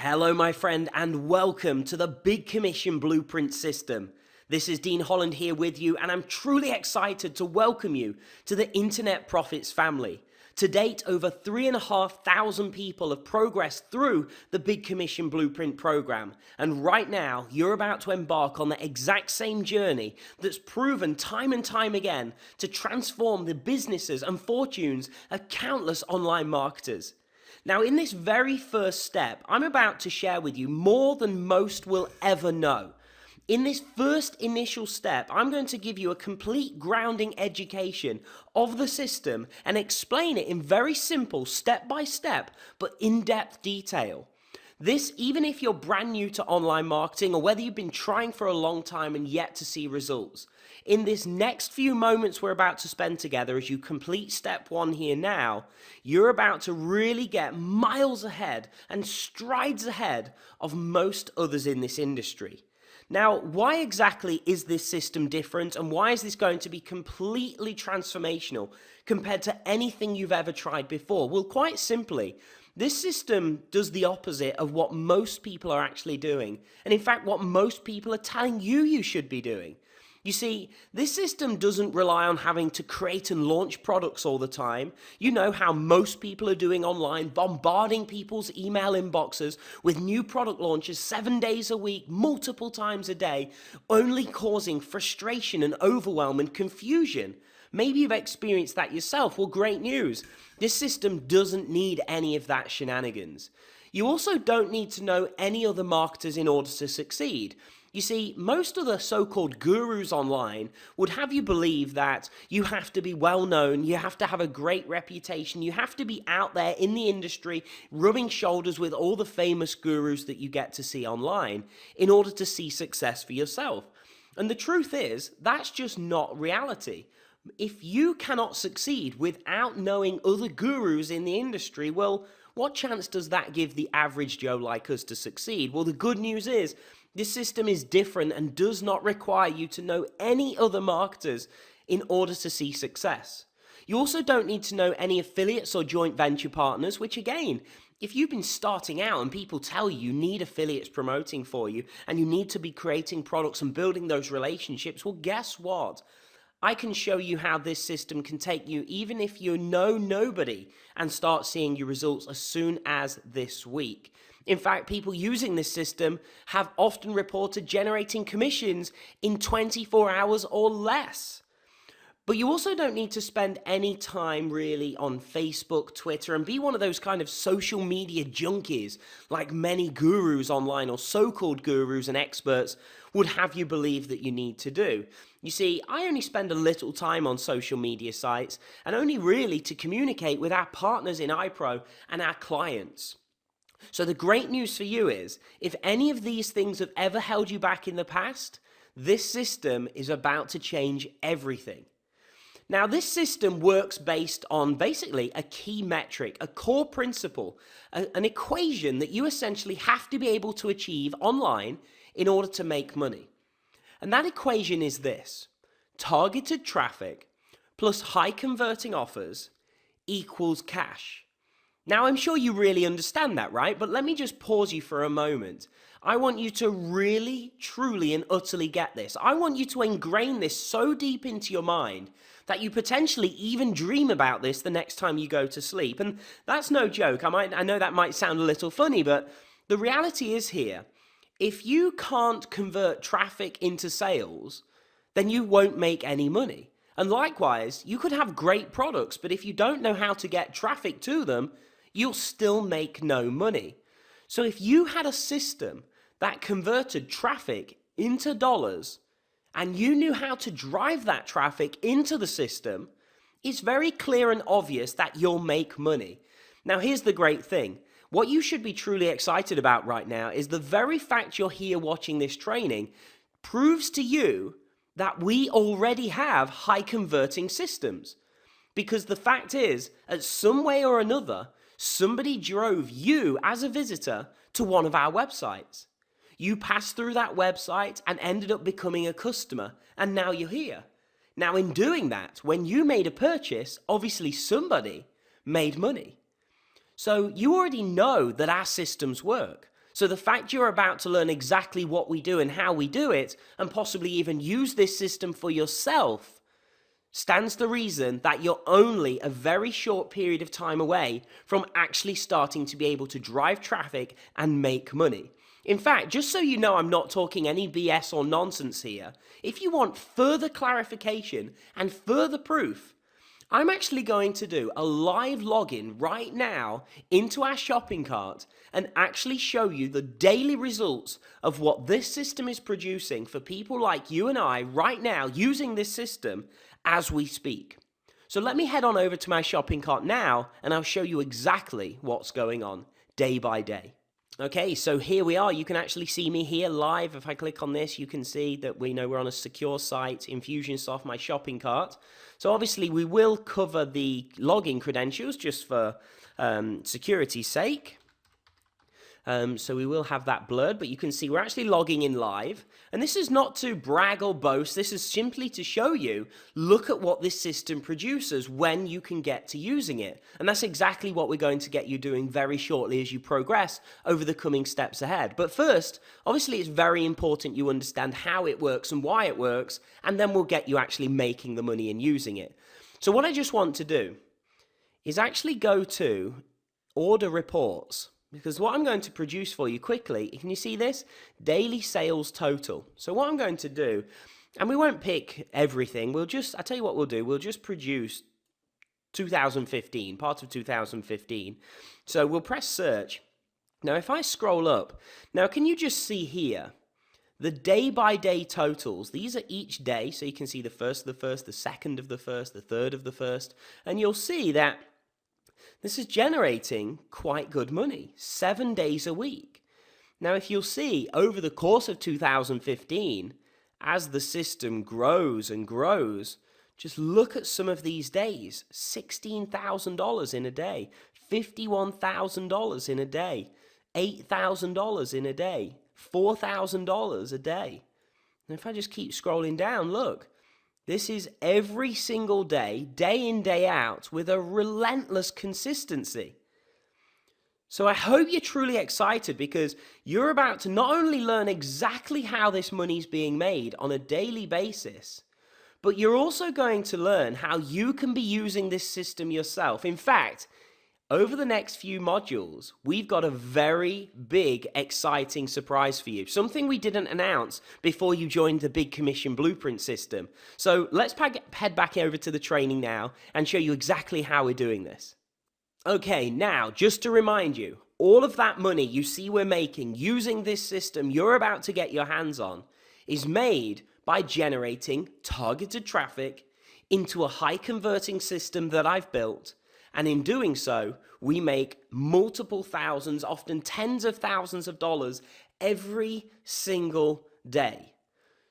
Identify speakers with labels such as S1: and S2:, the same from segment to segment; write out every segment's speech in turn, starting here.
S1: Hello, my friend, and welcome to the Big Commission Blueprint System. This is Dean Holland here with you, and I'm truly excited to welcome you to the Internet Profits family. To date, over 3,500 people have progressed through the Big Commission Blueprint program, and right now, you're about to embark on the exact same journey that's proven time and time again to transform the businesses and fortunes of countless online marketers. Now, in this very first step, I'm about to share with you more than most will ever know. In this first initial step, I'm going to give you a complete grounding education of the system and explain it in very simple, step-by-step, but in-depth detail. This, even if you're brand new to online marketing or whether you've been trying for a long time and yet to see results. In this next few moments we're about to spend together as you complete step one here now, you're about to really get miles ahead and strides ahead of most others in this industry. Now, why exactly is this system different and why is this going to be completely transformational compared to anything you've ever tried before? Well, quite simply, this system does the opposite of what most people are actually doing, and in fact what most people are telling you should be doing. You see, this system doesn't rely on having to create and launch products all the time. You know how most people are doing online, bombarding people's email inboxes with new product launches 7 days a week, multiple times a day, only causing frustration and overwhelm and confusion. Maybe you've experienced that yourself. Well, great news. This system doesn't need any of that shenanigans. You also don't need to know any other marketers in order to succeed. You see, most of the so-called gurus online would have you believe that you have to be well known, you have to have a great reputation, you have to be out there in the industry rubbing shoulders with all the famous gurus that you get to see online in order to see success for yourself. And the truth is, that's just not reality. If you cannot succeed without knowing other gurus in the industry, well, what chance does that give the average Joe like us to succeed? Well, the good news is, this system is different and does not require you to know any other marketers in order to see success. You also don't need to know any affiliates or joint venture partners, which again, if you've been starting out and people tell you need affiliates promoting for you and you need to be creating products and building those relationships, well, guess what? I can show you how this system can take you even if you know nobody and start seeing your results as soon as this week. In fact, people using this system have often reported generating commissions in 24 hours or less. But you also don't need to spend any time really on Facebook, Twitter, and be one of those kind of social media junkies like many gurus online or so-called gurus and experts would have you believe that you need to do. You see, I only spend a little time on social media sites and only really to communicate with our partners in iPro and our clients. So the great news for you is, if any of these things have ever held you back in the past, this system is about to change everything. Now, this system works based on basically a key metric, a core principle, an equation that you essentially have to be able to achieve online in order to make money. And that equation is this: targeted traffic plus high converting offers equals cash. Now, I'm sure you really understand that, right? But let me just pause you for a moment. I want you to really, truly, and utterly get this. I want you to ingrain this so deep into your mind that you potentially even dream about this the next time you go to sleep. And that's no joke. I know that might sound a little funny, but the reality is here, if you can't convert traffic into sales, then you won't make any money. And likewise, you could have great products, but if you don't know how to get traffic to them, you'll still make no money. So if you had a system that converted traffic into dollars and you knew how to drive that traffic into the system, it's very clear and obvious that you'll make money. Now, here's the great thing. What you should be truly excited about right now is the very fact you're here watching this training proves to you that we already have high converting systems. Because the fact is, at some way or another, somebody drove you as a visitor to one of our websites. You passed through that website and ended up becoming a customer, and now you're here. Now, in doing that, when you made a purchase, obviously somebody made money. So you already know that our systems work. So the fact you're about to learn exactly what we do and how we do it, and possibly even use this system for yourself, stands the reason that you're only a very short period of time away from actually starting to be able to drive traffic and make money. In fact, just so you know, I'm not talking any BS or nonsense here. If you want further clarification and further proof, I'm actually going to do a live login right now into our shopping cart and actually show you the daily results of what this system is producing for people like you and I right now using this system as we speak. So let me head on over to my shopping cart now and I'll show you exactly what's going on day by day. Okay, so here we are. You can actually see me here live. If I click on this, you can see that we're on a secure site, Infusionsoft, my shopping cart. So obviously we will cover the login credentials just for security's sake. So we will have that blurred, but you can see we're actually logging in live. And this is not to brag or boast. This is simply to show you, look at what this system produces when you can get to using it. And that's exactly what we're going to get you doing very shortly as you progress over the coming steps ahead. But first, obviously it's very important you understand how it works and why it works, and then we'll get you actually making the money and using it. So what I just want to do is actually go to order reports. Because what I'm going to produce for you quickly, can you see this? Daily sales total. So what I'm going to do, and we won't pick everything, I'll tell you what we'll do, we'll just produce 2015, part of 2015. So we'll press search. Now if I scroll up, now can you just see here, the day-by-day totals, these are each day, so you can see the first of the first, the second of the first, the third of the first, and you'll see that this is generating quite good money, 7 days a week. Now, if you'll see, over the course of 2015, as the system grows and grows, just look at some of these days. $16,000 in a day, $51,000 in a day, $8,000 in a day, $4,000 a day. And if I just keep scrolling down, look. This is every single day, day in, day out, with a relentless consistency. So I hope you're truly excited because you're about to not only learn exactly how this money is being made on a daily basis, but you're also going to learn how you can be using this system yourself. In fact, over the next few modules, we've got a very big, exciting surprise for you. Something we didn't announce before you joined the Big Commission Blueprint system. So let's head back over to the training now and show you exactly how we're doing this. Okay, now, just to remind you, all of that money you see we're making using this system you're about to get your hands on is made by generating targeted traffic into a high-converting system that I've built. And in doing so, we make multiple thousands, often tens of thousands of dollars every single day.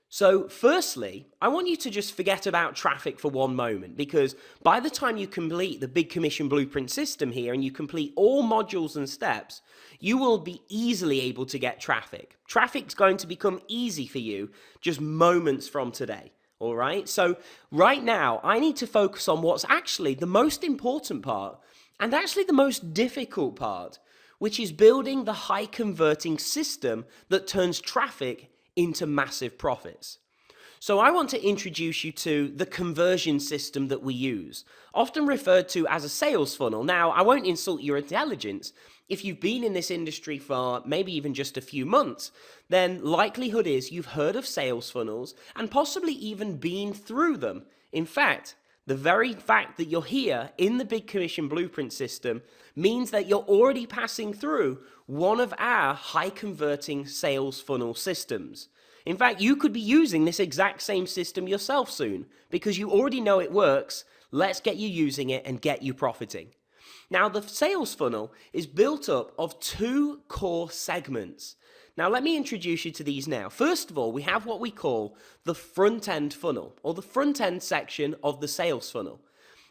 S1: So firstly, I want you to just forget about traffic for one moment, because by the time you complete the Big Commission Blueprint system here and you complete all modules and steps, you will be easily able to get traffic. Traffic's going to become easy for you just moments from today. All right, so right now I need to focus on what's actually the most important part and actually the most difficult part, which is building the high converting system that turns traffic into massive profits. So I want to introduce you to the conversion system that we use, often referred to as a sales funnel. Now, I won't insult your intelligence. If you've been in this industry for maybe even just a few months, then likelihood is you've heard of sales funnels and possibly even been through them. In fact, the very fact that you're here in the Big Commission Blueprint system means that you're already passing through one of our high converting sales funnel systems. In fact, you could be using this exact same system yourself soon because you already know it works. Let's get you using it and get you profiting. Now, the sales funnel is built up of two core segments. Now, let me introduce you to these now. First of all, we have what we call the front-end funnel, or the front-end section of the sales funnel.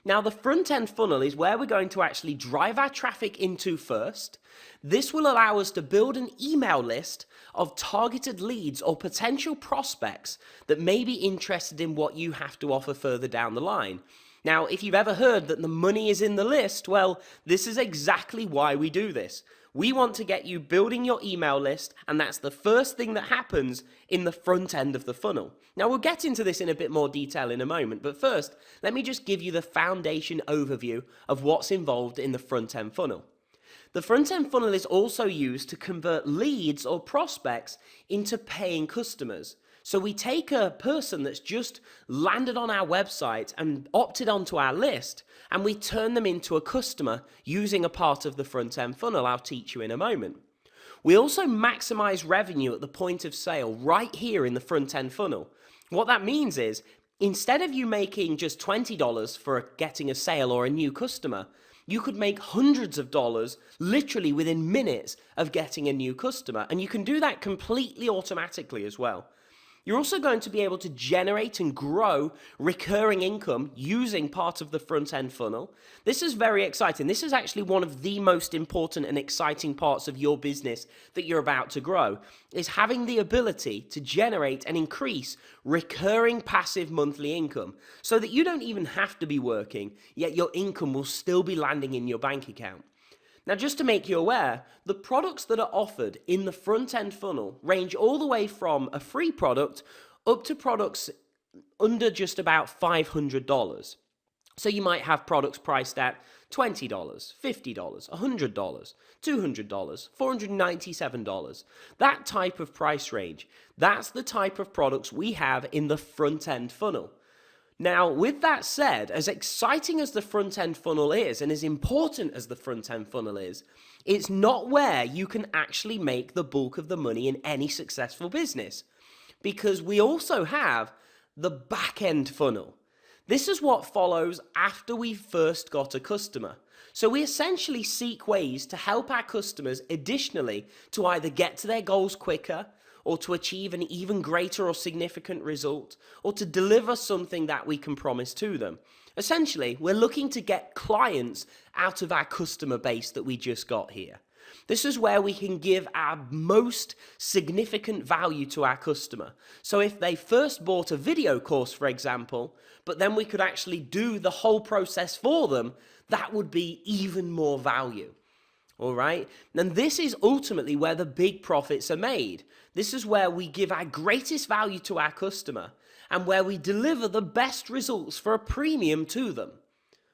S1: Now, the front-end funnel is where we're going to actually drive our traffic into first. This will allow us to build an email list of targeted leads or potential prospects that may be interested in what you have to offer further down the line. Now, if you've ever heard that the money is in the list, well, this is exactly why we do this. We want to get you building your email list, and that's the first thing that happens in the front end of the funnel. Now, we'll get into this in a bit more detail in a moment, but first, let me just give you the foundation overview of what's involved in the front end funnel. The front end funnel is also used to convert leads or prospects into paying customers. So we take a person that's just landed on our website and opted onto our list, and we turn them into a customer using a part of the front end funnel I'll teach you in a moment. We also maximize revenue at the point of sale right here in the front end funnel. What that means is, instead of you making just $20 for getting a sale or a new customer, you could make hundreds of dollars literally within minutes of getting a new customer, and you can do that completely automatically as well. You're also going to be able to generate and grow recurring income using part of the front end funnel. This is very exciting. This is actually one of the most important and exciting parts of your business that you're about to grow, is having the ability to generate and increase recurring passive monthly income so that you don't even have to be working, yet your income will still be landing in your bank account. Now, just to make you aware, the products that are offered in the front-end funnel range all the way from a free product up to products under just about $500. So you might have products priced at $20, $50, $100, $200, $497. That type of price range, that's the type of products we have in the front-end funnel. Now, with that said, as exciting as the front-end funnel is and as important as the front-end funnel is, it's not where you can actually make the bulk of the money in any successful business, because we also have the back-end funnel. This is what follows after we've first got a customer. So we essentially seek ways to help our customers additionally to either get to their goals quicker, or to achieve an even greater or significant result, or to deliver something that we can promise to them. Essentially, we're looking to get clients out of our customer base that we just got here. This is where we can give our most significant value to our customer. So if they first bought a video course, for example, but then we could actually do the whole process for them, that would be even more value. All right, and this is ultimately where the big profits are made. This is where we give our greatest value to our customer and where we deliver the best results for a premium to them.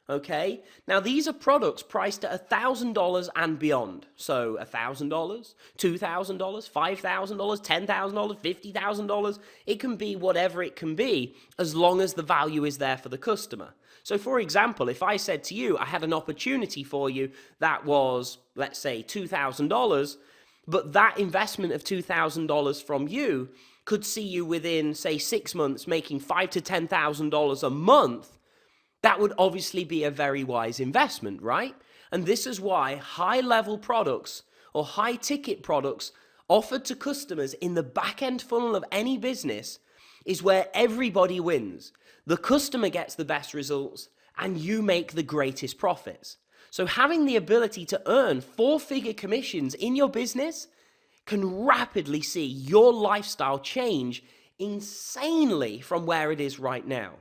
S1: Okay, now these are products priced at $1,000 and beyond. So $1,000, $2,000, $5,000, $10,000, $50,000. It can be whatever it can be as long as the value is there for the customer. So for example, if I said to you, I had an opportunity for you that was, let's say, $2,000, but that investment of $2,000 from you could see you within, say, 6 months making $5,000 to $10,000 a month, that would obviously be a very wise investment, right? And this is why high-level products or high-ticket products offered to customers in the back-end funnel of any business is where everybody wins. The customer gets the best results, and you make the greatest profits. So having the ability to earn 4-figure commissions in your business can rapidly see your lifestyle change insanely from where it is right now.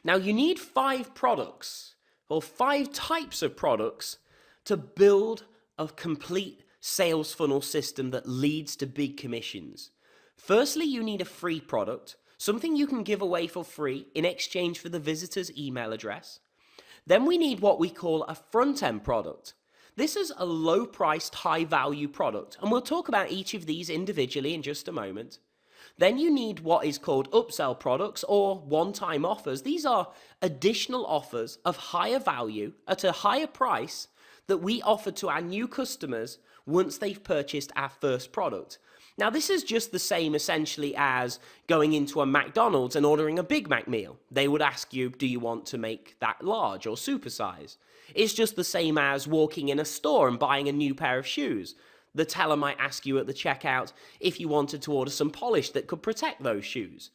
S1: Now, you need 5 products or 5 types of products to build a complete sales funnel system that leads to big commissions. Firstly, you need a free product, something you can give away for free in exchange for the visitor's email address. Then we need what we call a front-end product. This is a low-priced, high-value product, and we'll talk about each of these individually in just a moment. Then you need what is called upsell products or one-time offers. These are additional offers of higher value at a higher price that we offer to our new customers once they've purchased our first product. Now, this is just the same essentially as going into a McDonald's and ordering a Big Mac meal. They would ask you, do you want to make that large or supersize? It's just the same as walking in a store and buying a new pair of shoes. The teller might ask you at the checkout if you wanted to order some polish that could protect those shoes.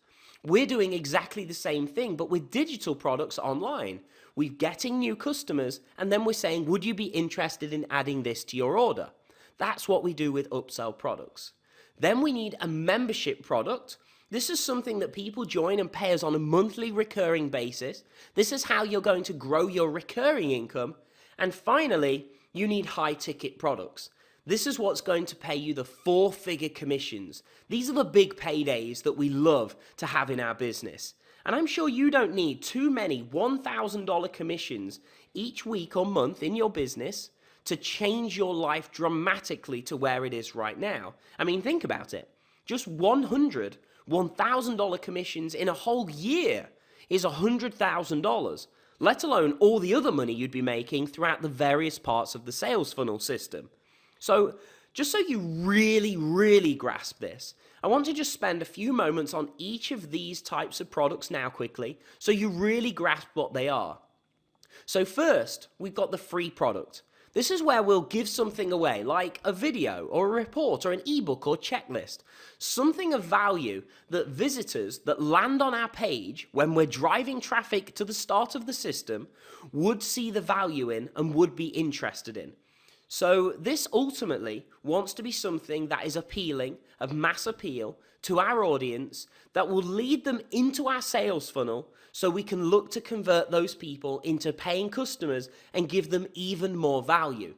S1: We're doing exactly the same thing, but with digital products online. We're getting new customers, and then we're saying, would you be interested in adding this to your order? That's what we do with upsell products. Then we need a membership product. This is something that people join and pay us on a monthly recurring basis. This is how you're going to grow your recurring income. And finally, You need high ticket products. This is what's going to pay you the 4-figure commissions. These are the big paydays that we love to have in our business. And I'm sure you don't need too many $1,000 commissions each week or month in your business to change your life dramatically to where it is right now. I mean, think about it. Just $1,000 commissions in a whole year is $100,000, let alone all the other money you'd be making throughout the various parts of the sales funnel system. So just so you really grasp this, I want to just spend a few moments on each of these types of products now quickly, so you really grasp what they are. So first, we've got the free product. This is where we'll give something away, like a video or a report or an ebook or checklist. Something of value that visitors that land on our page when we're driving traffic to the start of the system would see the value in and would be interested in. So this ultimately wants to be something that is appealing, of mass appeal to our audience, that will lead them into our sales funnel so we can look to convert those people into paying customers and give them even more value.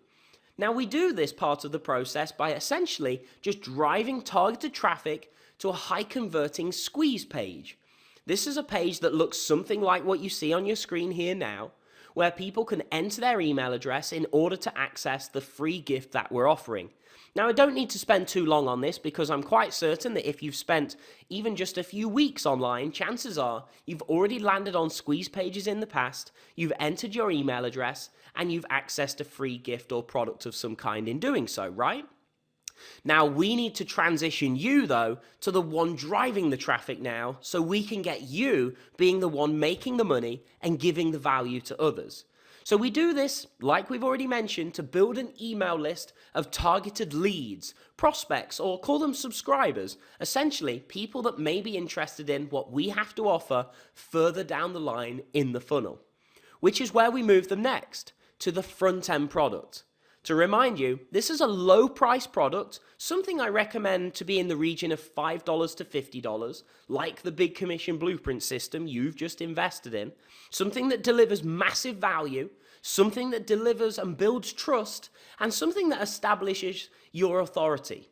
S1: Now we do this part of the process by essentially just driving targeted traffic to a high converting squeeze page. This is a page that looks something like what you see on your screen here now, where people can enter their email address in order to access the free gift that we're offering. Now, I don't need to spend too long on this because I'm quite certain that if you've spent even just a few weeks online, chances are you've already landed on squeeze pages in the past, you've entered your email address, and you've accessed a free gift or product of some kind in doing so, right? Now, we need to transition you, though, to the one driving the traffic now, so we can get you being the one making the money and giving the value to others. So we do this, like we've already mentioned, to build an email list of targeted leads, prospects, or call them subscribers, essentially people that may be interested in what we have to offer further down the line in the funnel, which is where we move them next, to the front-end product. To remind you, this is a low price product, something I recommend to be in the region of $5 to $50, like the big commission blueprint system you've just invested in, something that delivers massive value, something that delivers and builds trust, and something that establishes your authority.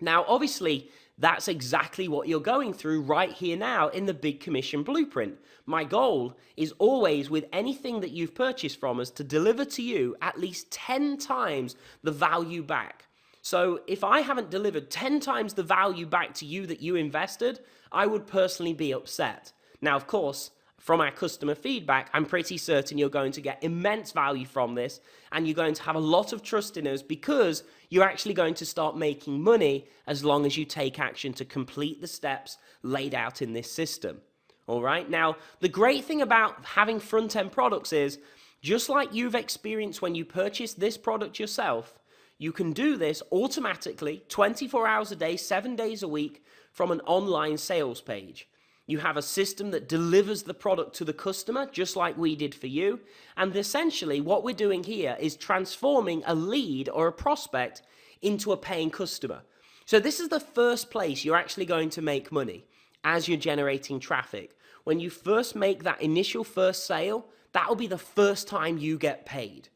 S1: Now, obviously, that's exactly what you're going through right here now in the big commission blueprint. My goal is always with anything that you've purchased from us to deliver to you at least 10 times the value back. So if I haven't delivered 10 times the value back to you that you invested, I would personally be upset. Now, of course, from our customer feedback, I'm pretty certain you're going to get immense value from this, and you're going to have a lot of trust in us because you're actually going to start making money as long as you take action to complete the steps laid out in this system. All right. Now, the great thing about having front-end products is, just like you've experienced when you purchase this product yourself, you can do this automatically 24 hours a day, 7 days a week from an online sales page. You have a system that delivers the product to the customer, just like we did for you. And essentially what we're doing here is transforming a lead or a prospect into a paying customer. So this is the first place you're actually going to make money as you're generating traffic. When you first make that initial first sale, that will be the first time you get paid.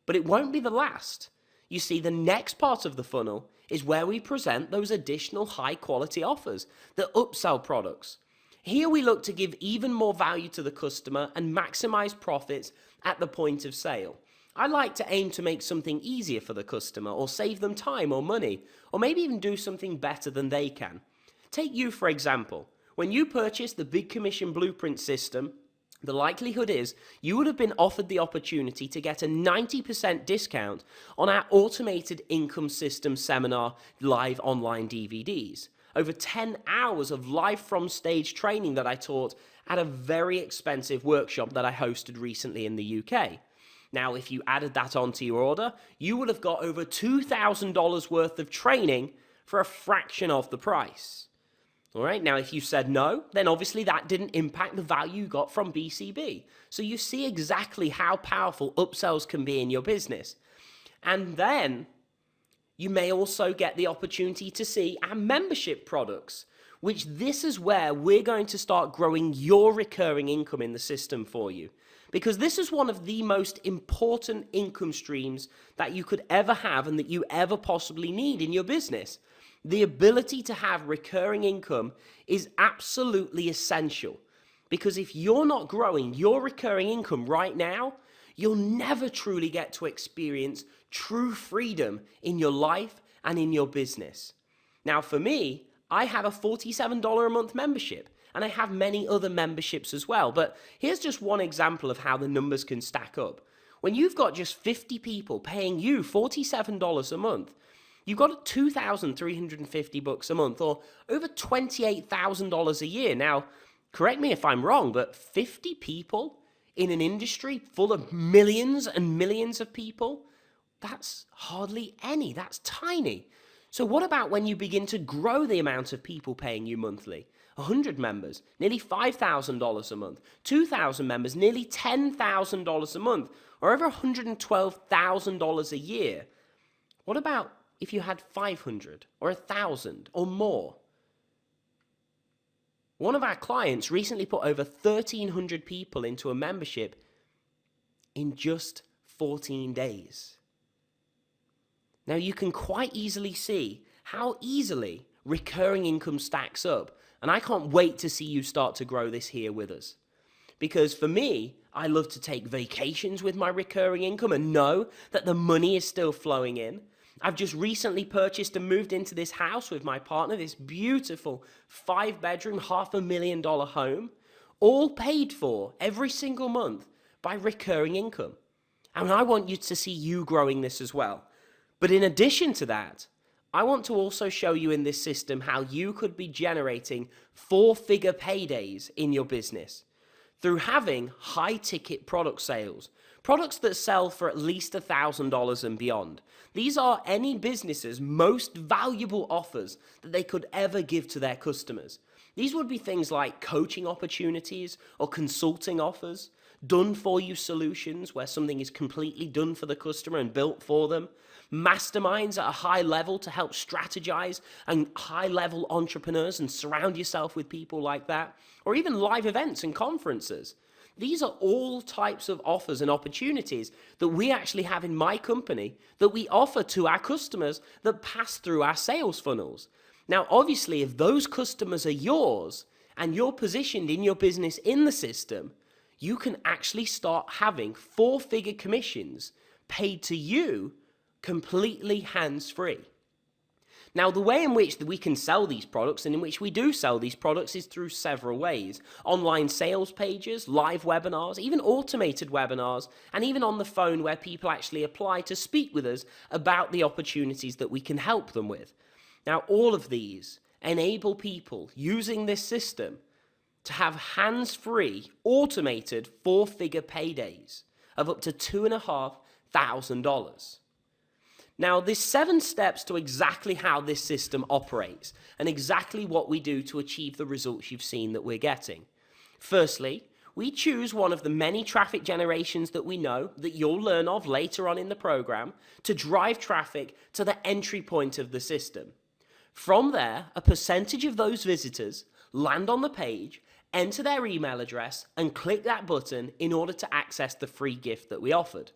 S1: But it won't be the last. You see, the next part of the funnel is where we present those additional high quality offers, the upsell products. Here we look to give even more value to the customer and maximize profits at the point of sale. I like to aim to make something easier for the customer or save them time or money, or maybe even do something better than they can. Take you, for example. When you purchase the Big Commission Blueprint system, the likelihood is you would have been offered the opportunity to get a 90% discount on our Automated Income System Seminar live online DVDs. Over 10 hours of live from stage training that I taught at a very expensive workshop that I hosted recently in the UK. Now, if you added that onto your order, you would have got over $2,000 worth of training for a fraction of the price. All right, now if you said no, then obviously that didn't impact the value you got from BCB. So you see exactly how powerful upsells can be in your business. And then you may also get the opportunity to see our membership products, which this is where we're going to start growing your recurring income in the system for you. because this is one of the most important income streams that you could ever have and that you ever possibly need in your business. The ability to have recurring income is absolutely essential, because if you're not growing your recurring income right now, you'll never truly get to experience true freedom in your life and in your business. Now, for me, I have a $47 a month membership, and I have many other memberships as well. But here's just one example of how the numbers can stack up. When you've got just 50 people paying you $47 a month, you've got $2,350 a month, or over $28,000 a year. Now, correct me if I'm wrong, but 50 people in an industry full of millions and millions of people, that's hardly any. That's tiny. So what about when you begin to grow the amount of people paying you monthly? 100 members, nearly $5,000 a month. 2,000 members, nearly $10,000 a month, or over $112,000 a year. What about if you had 500 or 1,000 or more? One of our clients recently put over 1,300 people into a membership in just 14 days. Now, you can quite easily see how easily recurring income stacks up, and I can't wait to see you start to grow this here with us. Because for me, I love to take vacations with my recurring income and know that the money is still flowing in. I've just recently purchased and moved into this house with my partner, this beautiful 5-bedroom, $500,000 home, all paid for every single month by recurring income. And I want you to see you growing this as well. But in addition to that, I want to also show you in this system how you could be generating 4-figure paydays in your business through having high-ticket product sales, products that sell for at least $1,000 and beyond. These are any business's most valuable offers that they could ever give to their customers. These would be things like coaching opportunities or consulting offers, done-for-you solutions where something is completely done for the customer and built for them, masterminds at a high level to help strategize and high-level entrepreneurs and surround yourself with people like that, or even live events and conferences. These are all types of offers and opportunities that we actually have in my company that we offer to our customers that pass through our sales funnels. Now, obviously, if those customers are yours and you're positioned in your business in the system, you can actually start having 4-figure commissions paid to you completely hands-free. Now, the way in which we can sell these products and in which we do sell these products is through several ways. Online sales pages, live webinars, even automated webinars, and even on the phone where people actually apply to speak with us about the opportunities that we can help them with. Now, all of these enable people using this system to have hands-free, automated 4-figure paydays of up to $2,500. Now, there's 7 steps to exactly how this system operates and exactly what we do to achieve the results you've seen that we're getting. Firstly, we choose one of the many traffic generations that we know that you'll learn of later on in the program to drive traffic to the entry point of the system. From there, a percentage of those visitors land on the page, enter their email address, and click that button in order to access the free gift that we offered.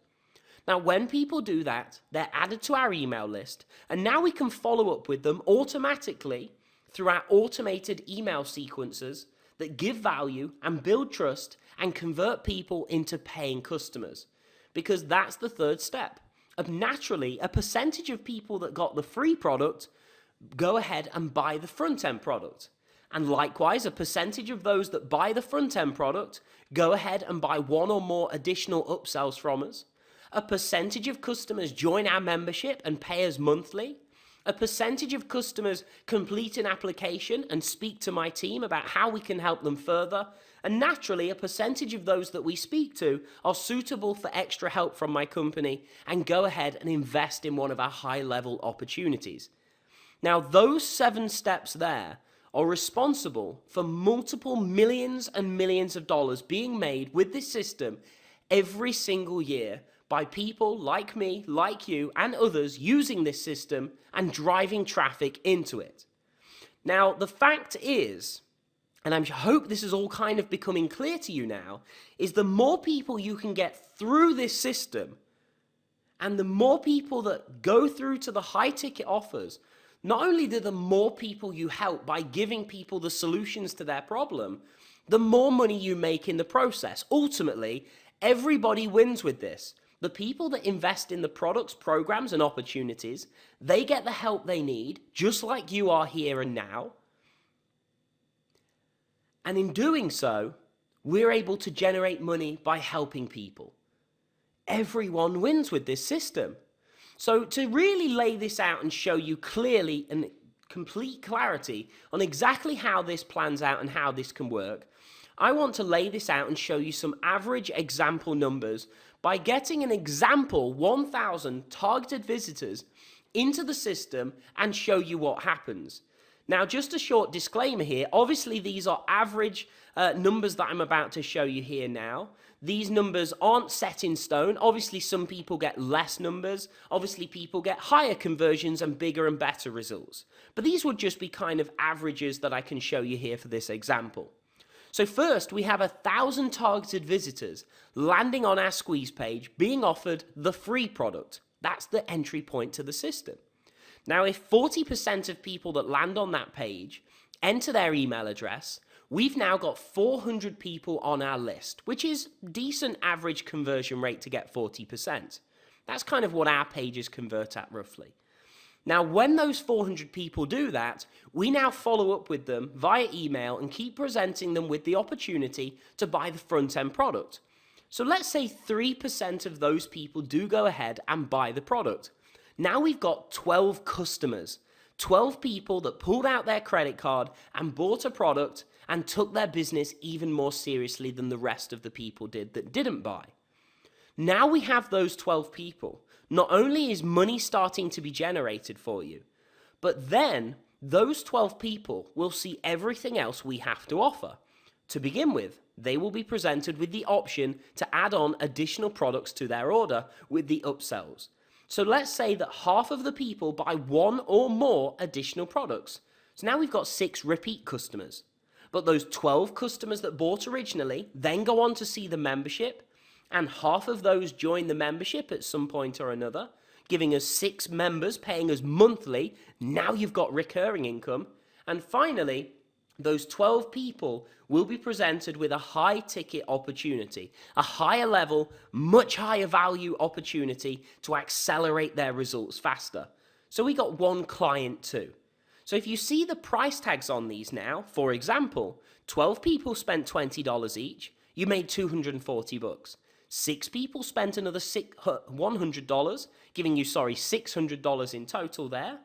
S1: Now, when people do that, they're added to our email list, and now we can follow up with them automatically through our automated email sequences that give value and build trust and convert people into paying customers. Because that's the 3rd step. Naturally, a percentage of people that got the free product go ahead and buy the front-end product. And likewise, a percentage of those that buy the front-end product go ahead and buy 1 or more additional upsells from us. A percentage of customers join our membership and pay us monthly. A percentage of customers complete an application and speak to my team about how we can help them further. And naturally, a percentage of those that we speak to are suitable for extra help from my company and go ahead and invest in one of our high-level opportunities. Now, those 7 steps there are responsible for multiple millions and millions of dollars being made with this system every single year by people like me, like you, and others using this system and driving traffic into it. Now, the fact is, and I hope this is all kind of becoming clear to you now, is the more people you can get through this system, and the more people that go through to the high ticket offers, not only do the more people you help by giving people the solutions to their problem, the more money you make in the process. Ultimately, everybody wins with this. The people that invest in the products, programs, and opportunities, they get the help they need, just like you are here and now. And in doing so, we're able to generate money by helping people. Everyone wins with this system. So to really lay this out and show you clearly and complete clarity on exactly how this plans out and how this can work, I want to lay this out and show you some average example numbers by getting an example 1,000 targeted visitors into the system and show you what happens. Now, just a short disclaimer here. Obviously, these are average numbers that I'm about to show you here now. These numbers aren't set in stone. Obviously, some people get less numbers. Obviously, people get higher conversions and bigger and better results. But these would just be kind of averages that I can show you here for this example. So first, we have 1,000 targeted visitors landing on our squeeze page being offered the free product. That's the entry point to the system. Now, if 40% of people that land on that page enter their email address, we've now got 400 people on our list, which is decent average conversion rate to get 40%. That's kind of what our pages convert at roughly. Now, when those 400 people do that, we now follow up with them via email and keep presenting them with the opportunity to buy the front-end product. So let's say 3% of those people do go ahead and buy the product. Now we've got 12 customers, 12 people that pulled out their credit card and bought a product and took their business even more seriously than the rest of the people did that didn't buy. Now we have those 12 people. Not only is money starting to be generated for you, but then those 12 people will see everything else we have to offer. To begin with, they will be presented with the option to add on additional products to their order with the upsells. So let's say that half of the people buy one or more additional products. So now we've got 6 repeat customers. But those 12 customers that bought originally then go on to see the membership, and half of those join the membership at some point or another, giving us 6 members paying us monthly. Now you've got recurring income. And finally, those 12 people will be presented with a high ticket opportunity, a higher level, much higher value opportunity to accelerate their results faster. So we got one client too. So if you see the price tags on these now, for example, 12 people spent $20 each, you made $240. 6 people spent another $100, giving you, $600 in total there.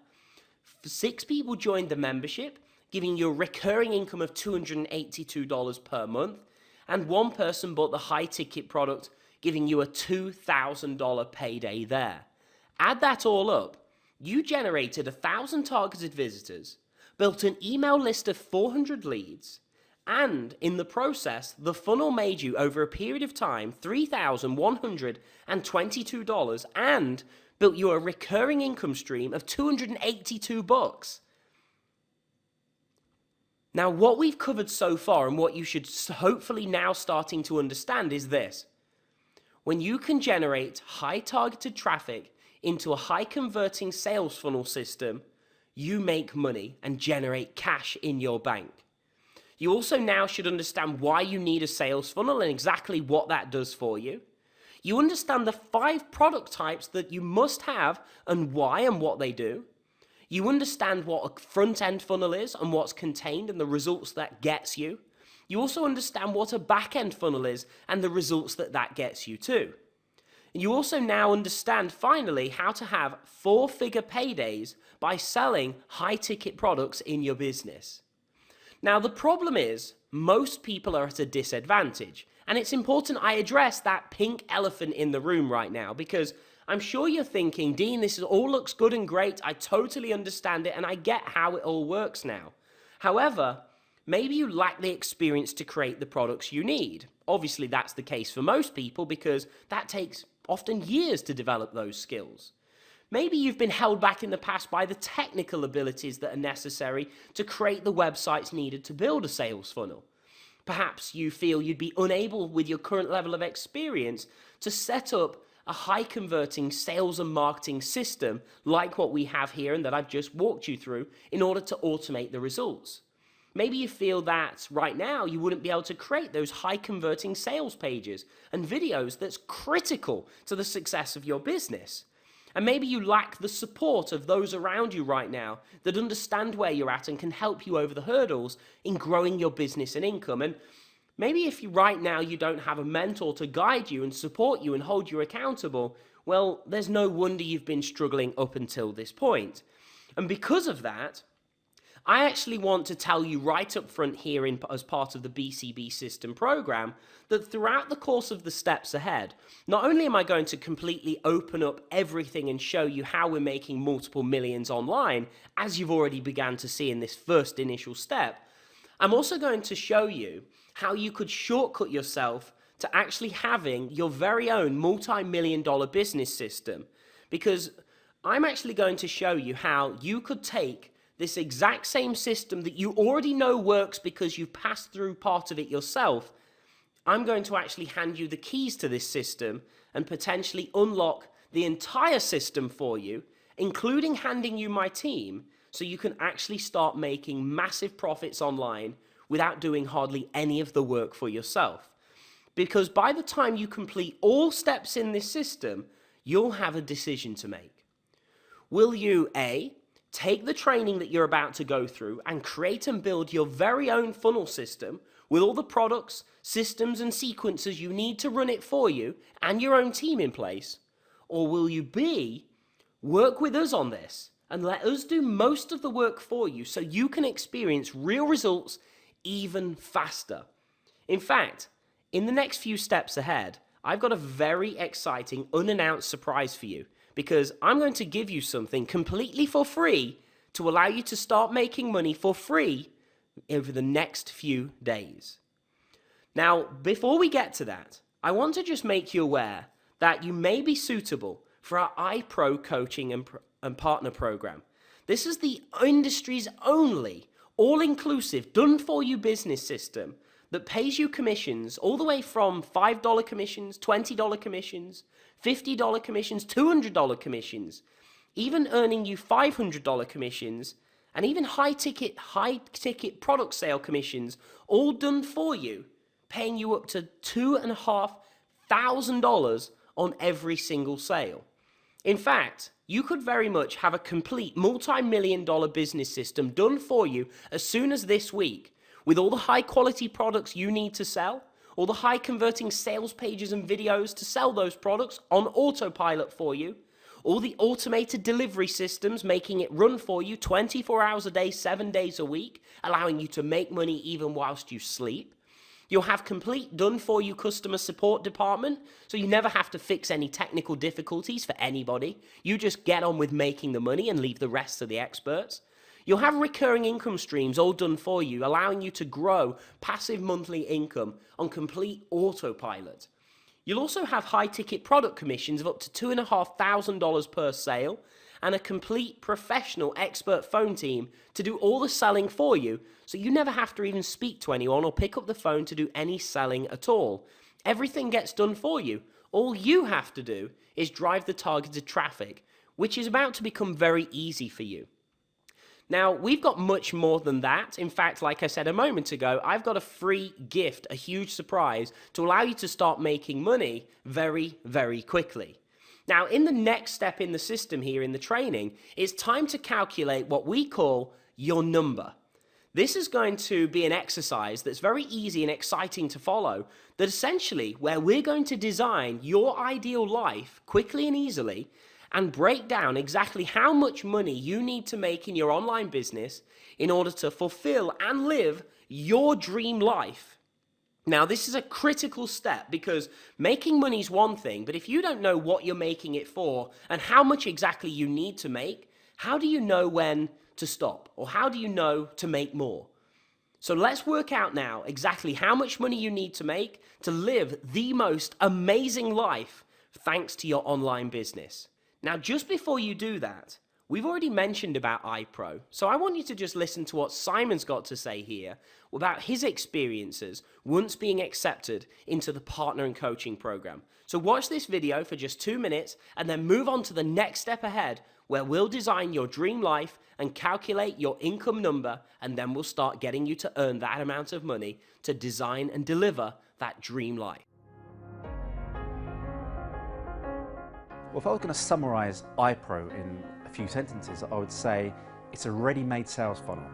S1: 6 people joined the membership, giving you a recurring income of $282 per month, and 1 person bought the high ticket product, giving you a $2,000 payday there. Add that all up, you generated 1,000 targeted visitors, built an email list of 400 leads, and in the process, the funnel made you over a period of time $3,122 and built you a recurring income stream of $282. Now, what we've covered so far and what you should hopefully now starting to understand is this. When you can generate high targeted traffic into a high converting sales funnel system, you make money and generate cash in your bank. You also now should understand why you need a sales funnel and exactly what that does for you. You understand the 5 product types that you must have and why and what they do. You understand what a front-end funnel is and what's contained and the results that gets you. You also understand what a back-end funnel is and the results that that gets you too. And you also now understand, finally, how to have 4-figure paydays by selling high-ticket products in your business. Now, the problem is, most people are at a disadvantage. And it's important I address that pink elephant in the room right now, because I'm sure you're thinking, Dean, this all looks good and great. I totally understand it and I get how it all works now. However, maybe you lack the experience to create the products you need. Obviously, that's the case for most people because that takes often years to develop those skills. Maybe you've been held back in the past by the technical abilities that are necessary to create the websites needed to build a sales funnel. Perhaps you feel you'd be unable with your current level of experience to set up a high converting sales and marketing system like what we have here and that I've just walked you through in order to automate the results. Maybe you feel that right now you wouldn't be able to create those high converting sales pages and videos that's critical to the success of your business. And maybe you lack the support of those around you right now that understand where you're at and can help you over the hurdles in growing your business and income. And maybe if right now you don't have a mentor to guide you and support you and hold you accountable, well, there's no wonder you've been struggling up until this point. And because of that, I actually want to tell you right up front here as part of the BCB system program that throughout the course of the steps ahead, not only am I going to completely open up everything and show you how we're making multiple millions online, as you've already begun to see in this first initial step, I'm also going to show you how you could shortcut yourself to actually having your very own multi-million-dollar business system. Because I'm actually going to show you how you could take this exact same system that you already know works because you've passed through part of it yourself. I'm going to actually hand you the keys to this system and potentially unlock the entire system for you, including handing you my team, so you can actually start making massive profits online without doing hardly any of the work for yourself. Because by the time you complete all steps in this system, you'll have a decision to make. Will you, A, take the training that you're about to go through and create and build your very own funnel system with all the products, systems, and sequences you need to run it for you and your own team in place? Or will you, B, work with us on this and let us do most of the work for you so you can experience real results even faster? In fact, in the next few steps ahead, I've got a very exciting unannounced surprise for you, because I'm going to give you something completely for free to allow you to start making money for free over the next few days. Now, before we get to that, I want to just make you aware that you may be suitable for our iPro coaching and partner program. This is the industry's only all-inclusive, done-for-you business system that pays you commissions all the way from $5 commissions, $20 commissions, $50 commissions, $200 commissions, even earning you $500 commissions, and even high-ticket product sale commissions, all done for you, paying you up to $2,500 on every single sale. In fact, you could very much have a complete multi-million-dollar business system done for you as soon as this week, with all the high-quality products you need to sell, all the high-converting sales pages and videos to sell those products on autopilot for you, all the automated delivery systems making it run for you 24 hours a day, 7 days a week, allowing you to make money even whilst you sleep. You'll have complete done-for-you customer support department, so you never have to fix any technical difficulties for anybody. You just get on with making the money and leave the rest to the experts. You'll have recurring income streams all done for you, allowing you to grow passive monthly income on complete autopilot. You'll also have high-ticket product commissions of up to $2,500 per sale and a complete professional expert phone team to do all the selling for you, so you never have to even speak to anyone or pick up the phone to do any selling at all. Everything gets done for you. All you have to do is drive the targeted traffic, which is about to become very easy for you. Now, we've got much more than that. In fact, like I said a moment ago, I've got a free gift, a huge surprise, to allow you to start making money very, very quickly. Now, in the next step in the system here in the training, it's time to calculate what we call your number. This is going to be an exercise that's very easy and exciting to follow, that essentially where we're going to design your ideal life quickly and easily and break down exactly how much money you need to make in your online business in order to fulfill and live your dream life. Now, this is a critical step because making money is one thing, but if you don't know what you're making it for and how much exactly you need to make, how do you know when to stop? Or how do you know to make more? So let's work out now exactly how much money you need to make to live the most amazing life thanks to your online business. Now, just before you do that, we've already mentioned about iPro, so I want you to just listen to what Simon's got to say here about his experiences once being accepted into the partner and coaching program. So watch this video for just 2 minutes and then move on to the next step ahead, where we'll design your dream life and calculate your income number, and then we'll start getting you to earn that amount of money to design and deliver that dream life.
S2: Well, if I was going to summarize iPro in a few sentences, I would say it's a ready-made sales funnel,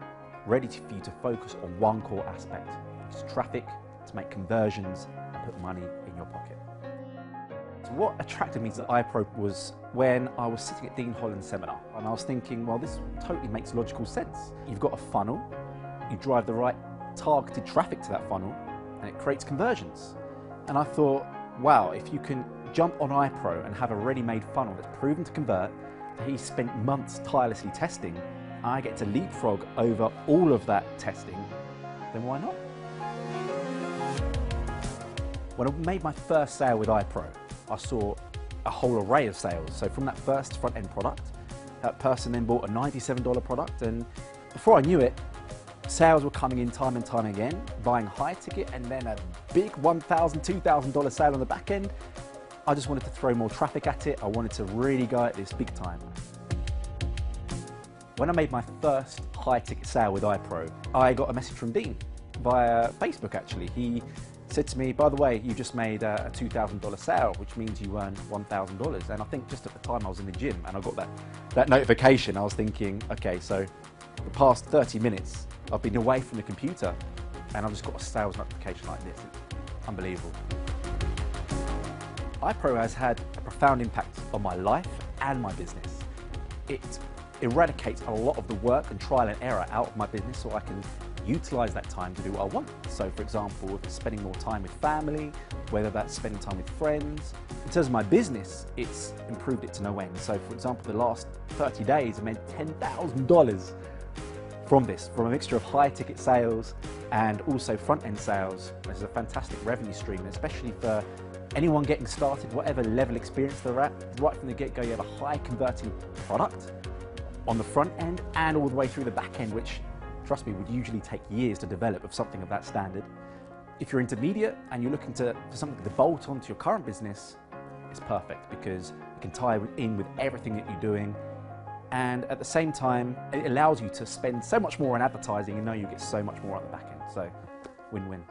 S2: ready for you to focus on one core aspect, which is traffic, to make conversions and put money in your pocket. So what attracted me to iPro was when I was sitting at Dean Holland's seminar, and I was thinking, well, this totally makes logical sense. You've got a funnel, you drive the right targeted traffic to that funnel, and it creates conversions. And I thought, wow, if you can jump on iPro and have a ready-made funnel that's proven to convert, that he spent months tirelessly testing, I get to leapfrog over all of that testing, then why not? When I made my first sale with iPro, I saw a whole array of sales. So from that first front-end product, that person then bought a $97 product, and before I knew it, sales were coming in time and time again, buying high ticket, and then a big $1,000, $2,000 sale on the back end. I just wanted to throw more traffic at it. I wanted to really go at this big time. When I made my first high ticket sale with iPro, I got a message from Dean via Facebook actually. He said to me, by the way, you just made a $2,000 sale, which means you earned $1,000. And I think just at the time I was in the gym and I got that notification, I was thinking, okay, so the past 30 minutes, I've been away from the computer and I've just got a sales notification like this. It's unbelievable. iPro has had a profound impact on my life and my business. It eradicates a lot of the work and trial and error out of my business so I can utilize that time to do what I want. So for example, if it's spending more time with family, whether that's spending time with friends. In terms of my business, it's improved it to no end. So for example, the last 30 days I made $10,000 from this, from a mixture of high ticket sales and also front end sales. This is a fantastic revenue stream, especially for anyone getting started, whatever level experience they're at. Right from the get-go, you have a high converting product on the front end and all the way through the back end, which, trust me, would usually take years to develop of something of that standard. If you're intermediate and you're looking for something to bolt onto your current business, it's perfect because it can tie in with everything that you're doing. And at the same time, it allows you to spend so much more on advertising and know you get so much more on the back end. So, win-win.